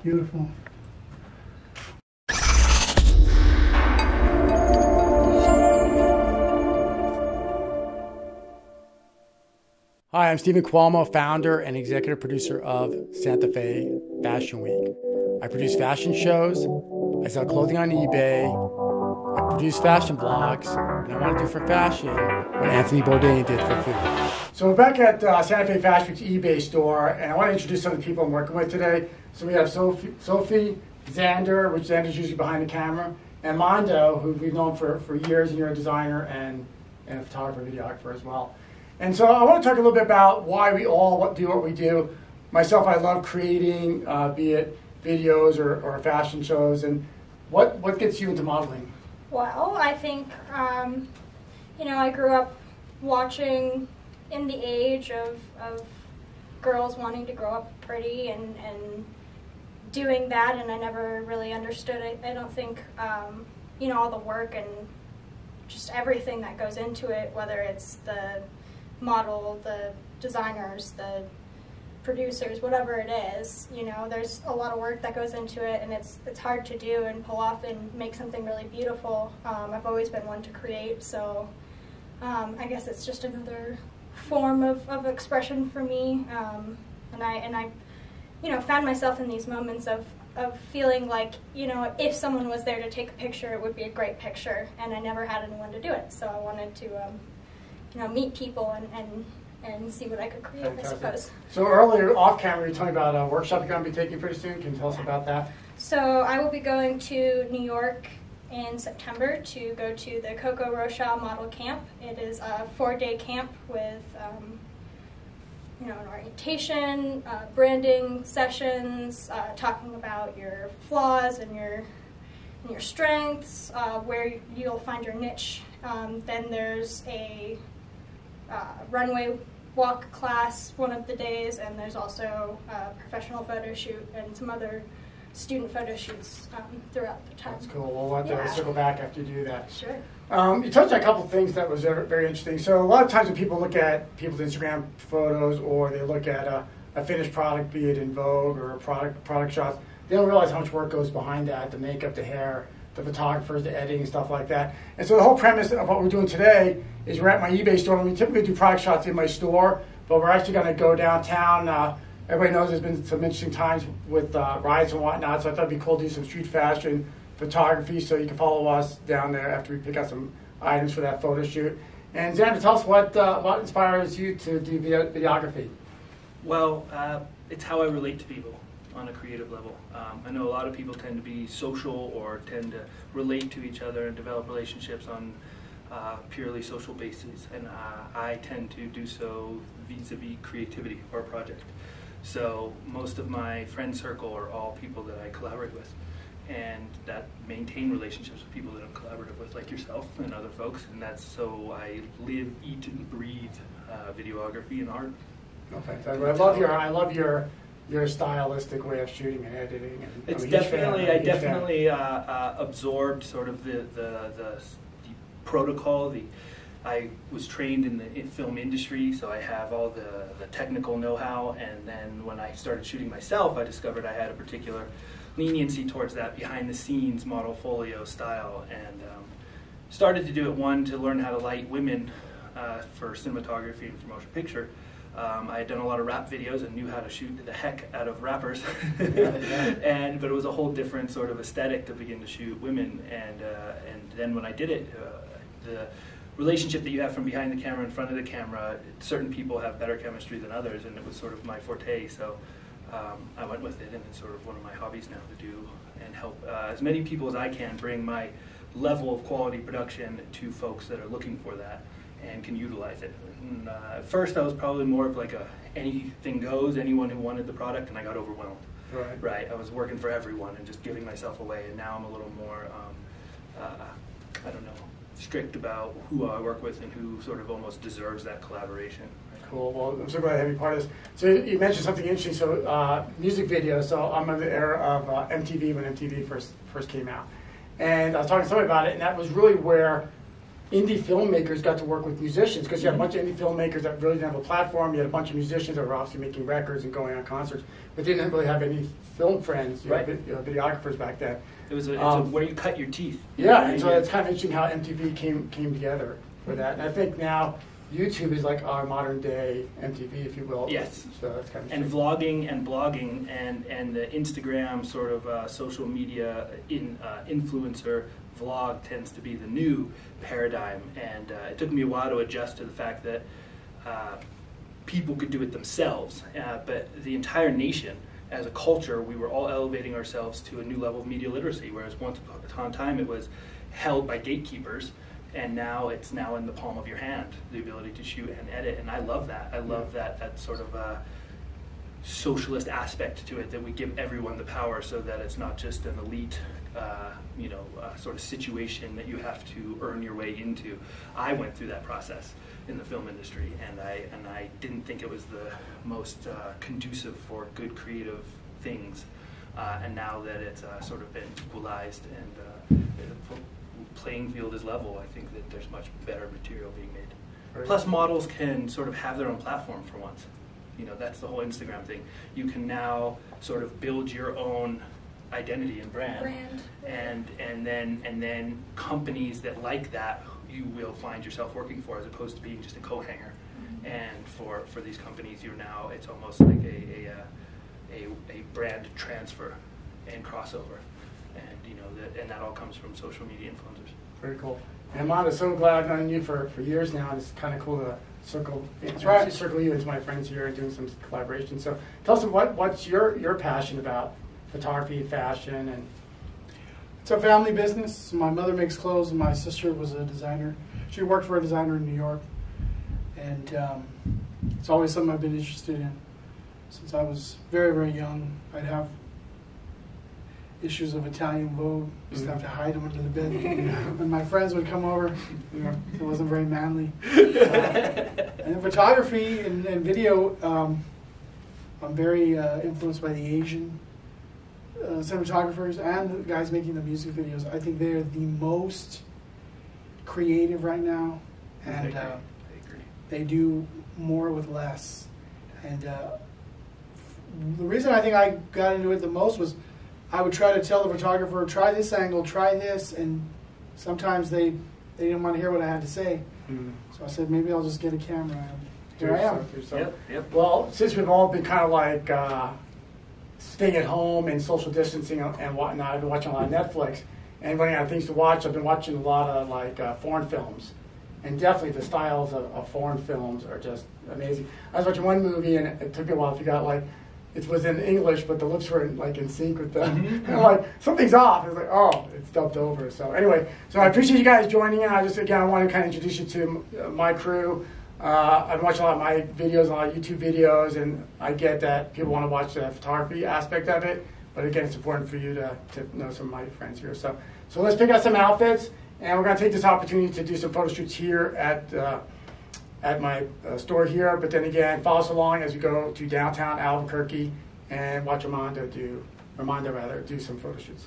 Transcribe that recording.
Beautiful. Hi, I'm Stephen Cuomo, founder and executive producer of Santa Fe Fashion Week. I produce fashion shows, I sell clothing on eBay, I produce fashion vlogs, and I want to do for fashion what Anthony Bourdain did for food. So we're back at Santa Fe Fashion Week's eBay store, and I want to introduce some of the people I'm working with today. So we have Sophia Joseph, which Xander's usually behind the camera, and Mondo, who we've known for years, and you're a designer and a photographer, videographer as well. And so I want to talk a little bit about why we all do what we do. Myself, I love creating, be it videos or fashion shows. And what gets you into modeling? Well, I think, I grew up watching in the age of girls wanting to grow up pretty and doing that, and I never really understood it. I don't think, all the work and just everything that goes into it, whether it's the model, the designers, the producers, whatever it is, there's a lot of work that goes into it, and it's hard to do and pull off and make something really beautiful. I've always been one to create, so I guess it's just another form of expression for me. And I found myself in these moments of feeling like, if someone was there to take a picture, it would be a great picture, and I never had anyone to do it, so I wanted to meet people and see what I could create. Fantastic. I suppose. So earlier, off camera, you told me about a workshop you're going to be taking pretty soon. Can you tell us about that? So I will be going to New York in September to go to the Coco Rochelle Model Camp. It is a 4-day camp with an orientation, branding sessions, talking about your flaws and your strengths, where you'll find your niche. Then there's a runway walk class one of the days, and there's also a professional photo shoot and some other student photo shoots throughout the time. That's cool. We'll have to circle back after you do that. Sure. You touched on a couple of things that was very interesting. So a lot of times when people look at people's Instagram photos, or they look at a finished product, be it in Vogue or product shots, they don't realize how much work goes behind that, the makeup, the hair, the photographers, the editing, stuff like that. And so the whole premise of what we're doing today is we're at my eBay store, and we typically do product shots in my store, but we're actually going to go downtown. Everybody knows there's been some interesting times with riots and whatnot, so I thought it'd be cool to do some street fashion photography, so you can follow us down there after we pick out some items for that photo shoot. And Xander, tell us what inspires you to do videography? Well, it's how I relate to people on a creative level. I know a lot of people tend to be social or tend to relate to each other and develop relationships on purely social basis, and I tend to do so vis-a-vis creativity or a project. So most of my friend circle are all people that I collaborate with, and that maintain relationships with people that I'm collaborative with, like yourself and other folks, and that's so I live, eat, and breathe videography and art. Oh, fantastic. I love your stylistic way of shooting and editing. And it's I definitely absorbed sort of the protocol. I was trained in the film industry, so I have all the technical know-how, and then when I started shooting myself, I discovered I had a particular leniency towards that behind-the-scenes model folio style, and started to do it, one, to learn how to light women for cinematography and for motion picture. I had done a lot of rap videos and knew how to shoot the heck out of rappers, but it was a whole different sort of aesthetic to begin to shoot women, and then when I did it, the relationship that you have from behind the camera in front of the camera, certain people have better chemistry than others, and it was sort of my forte, so I went with it, and it's sort of one of my hobbies now to do and help as many people as I can bring my level of quality production to folks that are looking for that and can utilize it. And, at first I was probably more of like a anything goes, anyone who wanted the product, and I got overwhelmed. Right. I was working for everyone and just giving myself away, and now I'm a little more, I don't know, strict about who I work with and who sort of almost deserves that collaboration. Cool. Well, I'm so glad to have you part of this. So you mentioned something interesting. So music videos. So I'm in the era of MTV when MTV first came out, and I was talking to somebody about it, and that was really where indie filmmakers got to work with musicians, because you had a bunch of indie filmmakers that really didn't have a platform. You had a bunch of musicians that were obviously making records and going on concerts, but didn't really have any film friends, Right. Videographers back then. It was, where you cut your teeth. Yeah, and so it's kind of interesting how MTV came together for that. And I think now YouTube is like our modern day MTV, if you will. Yes. So that's kind of and vlogging and blogging and the Instagram sort of social media influencer vlog tends to be the new paradigm. And it took me a while to adjust to the fact that people could do it themselves, but the entire nation, as a culture, we were all elevating ourselves to a new level of media literacy, whereas once upon a time it was held by gatekeepers, and now it's now in the palm of your hand, the ability to shoot and edit. And I love that. I love that sort of socialist aspect to it, that we give everyone the power, so that it's not just an elite sort of situation that you have to earn your way into. I went through that process in the film industry, and I didn't think it was the most conducive for good creative things. And now that it's sort of been equalized and the playing field is level, I think that there's much better material being made. Right. Plus, models can sort of have their own platform for once. That's the whole Instagram thing. You can now sort of build your own identity and brand. And then companies that like that, you will find yourself working for, as opposed to being just a co-hanger. Mm-hmm. And for these companies, it's almost like a brand transfer and crossover, and that all comes from social media influencers. very cool. And Mondo, so glad I've known you for years now, and it's kind of cool to circle you into my friends here and doing some collaboration. So tell us what's your passion about photography, fashion, and it's a family business. My mother makes clothes, and my sister was a designer. She worked for a designer in New York, and it's always something I've been interested in since I was very, very young. I'd have issues of Italian Vogue. Used to have to hide them under the bed. When my friends would come over, it wasn't very manly. And photography and video, I'm very influenced by the Asian cinematographers and the guys making the music videos. I think they're the most creative right now, and I agree. they do more with less. And the reason I think I got into it the most was I would try to tell the photographer, try this angle, try this, and sometimes they didn't want to hear what I had to say. Mm-hmm. So I said, maybe I'll just get a camera. And here I am. Yep. Well, since we've all been kind of like staying at home and social distancing and whatnot, I've been watching a lot of Netflix and running out of things to watch. I've been watching a lot of like foreign films, and definitely the styles of foreign films are just amazing. I was watching one movie, and it took me a while to figure out, like, it was in English, but the lips were in sync with the. And I'm like, something's off. It's like, oh, it's dubbed over. So anyway, I appreciate you guys joining in. I want to kind of introduce you to my crew. I've been watching a lot of my videos, a lot of YouTube videos, and I get that people want to watch the photography aspect of it. But again, it's important for you to know some of my friends here. So let's pick out some outfits, and we're going to take this opportunity to do some photo shoots here at my store here. But then again, follow us along as we go to downtown Albuquerque and watch Mondo do some photo shoots.